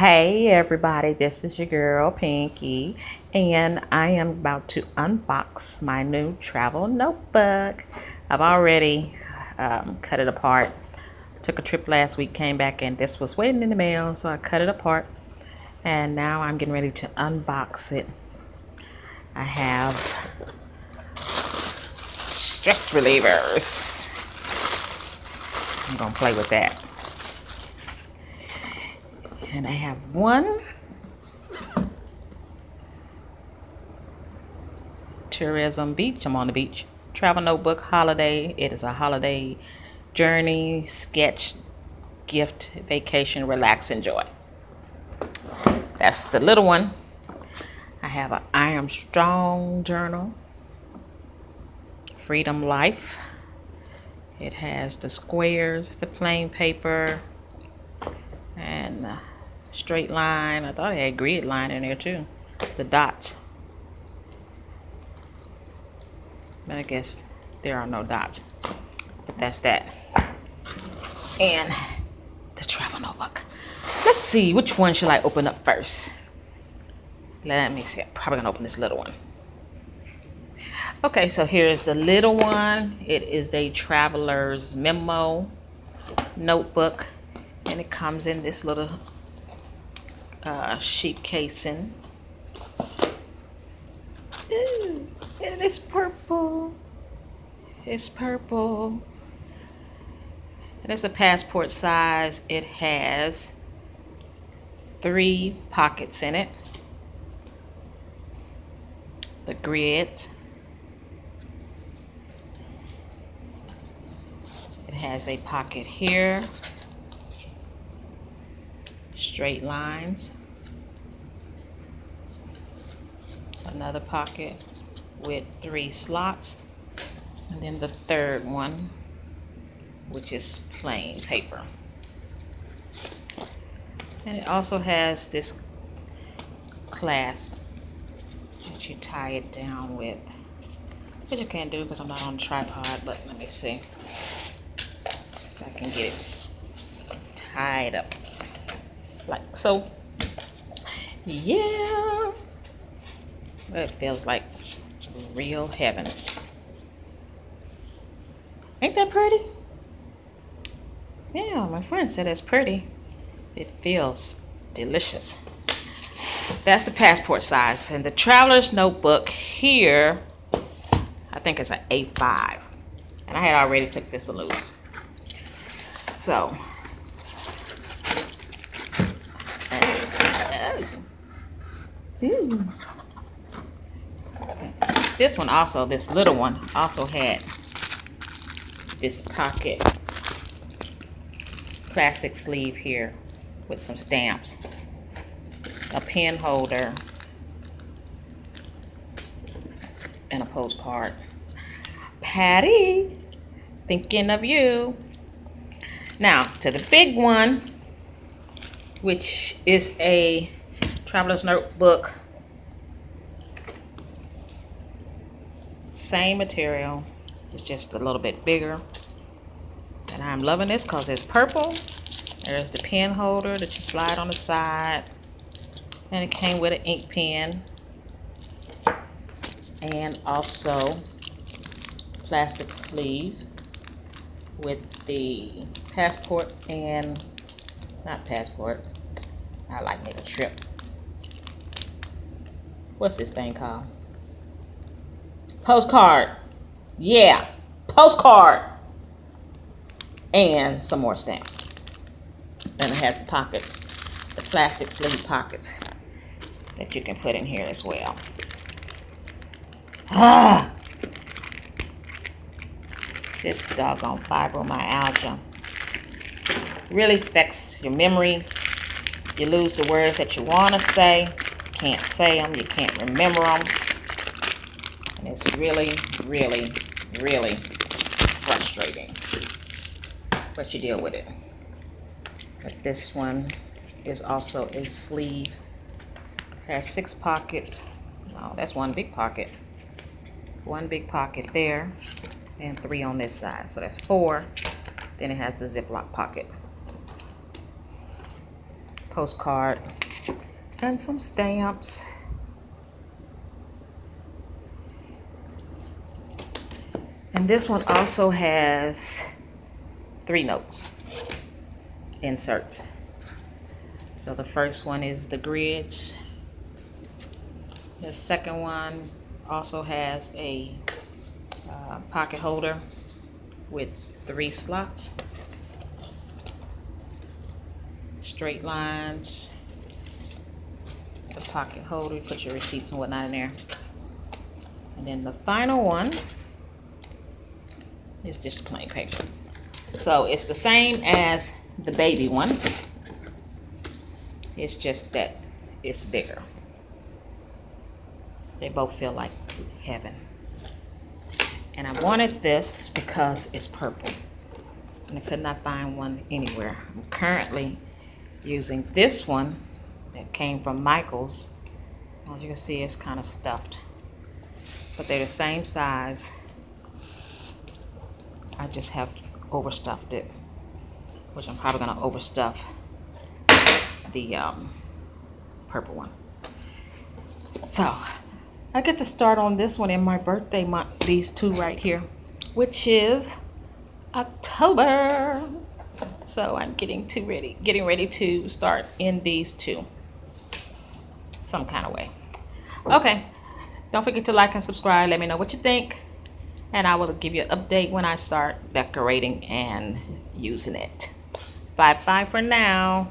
Hey everybody, this is your girl Pinky, and I am about to unbox my new travel notebook. I've already cut it apart. Took a trip last week, came back, and this was waiting in the mail, so I cut it apart. And now I'm getting ready to unbox it. I have stress relievers. I'm gonna play with that. And I have one tourism beach. I'm on the beach. Travel notebook holiday. It is a holiday journey, sketch, gift, vacation, relax, enjoy. That's the little one. I have an I Am Strong journal. Freedom Life. It has the squares, the plain paper, and straight line. I thought it had grid line in there too. The dots. But I guess there are no dots. But that's that. And the travel notebook. Let's see, which one should I open up first? Let me see. I'm probably gonna open this little one. Okay, so here's the little one. It is a traveler's memo notebook, and it comes in this little sheep casing. Ooh, and it's purple. It's purple. And it's a passport size. It has 3 pockets in it. The grids. It has a pocket here. Straight lines. Another pocket with 3 slots, and then the third one, which is plain paper. And it also has this clasp that you tie it down with, which I can't do because I'm not on a tripod, but let me see if I can get it tied up like so. Yeah, it feels like real heaven. Ain't that pretty? Yeah, my friend said it's pretty. It feels delicious. That's the passport size. And the traveler's notebook here, I think it's an A5. And I had already took this loose. So, this one also, this little one also had this pocket plastic sleeve here with some stamps, a pen holder, and a postcard. Patty, thinking of you. Now to the big one, which is a traveler's notebook. Same material, it's just a little bit bigger. And I'm loving this because it's purple. There's the pen holder that you slide on the side. And it came with an ink pen. And also plastic sleeve with the passport and, not passport, I like make a trip. What's this thing called? Postcard. Yeah, postcard. And some more stamps. And it has the pockets, the plastic sleeve pockets that you can put in here as well. This doggone fibromyalgia really affects your memory. You lose the words that you want to say. You can't say them. You can't remember them. And it's really, really, really frustrating. But you deal with it. But this one is also a sleeve. Has 6 pockets. Oh, that's one big pocket. One big pocket there, and 3 on this side. So that's 4. Then it has the Ziploc pocket. postcard and some stamps. And this one also has 3 notes, inserts. So the first one is the grids. The second one also has a pocket holder with 3 slots, straight lines, the pocket holder, you put your receipts and whatnot in there. And then the final one is just plain paper. So it's the same as the baby one. It's just that it's bigger. They both feel like heaven. And I wanted this because it's purple. And I could not find one anywhere. I'm currently using this one that came from Michael's. As you can see, it's kind of stuffed. But they're the same size. I just have overstuffed it, which I'm probably gonna overstuff the purple one. So I get to start on this one in my birthday month, these 2 right here, which is October. So I'm getting ready to start in these 2 some kind of way. Okay, don't forget to like and subscribe. Let me know what you think, and I will give you an update when I start decorating and using it. Bye bye for now.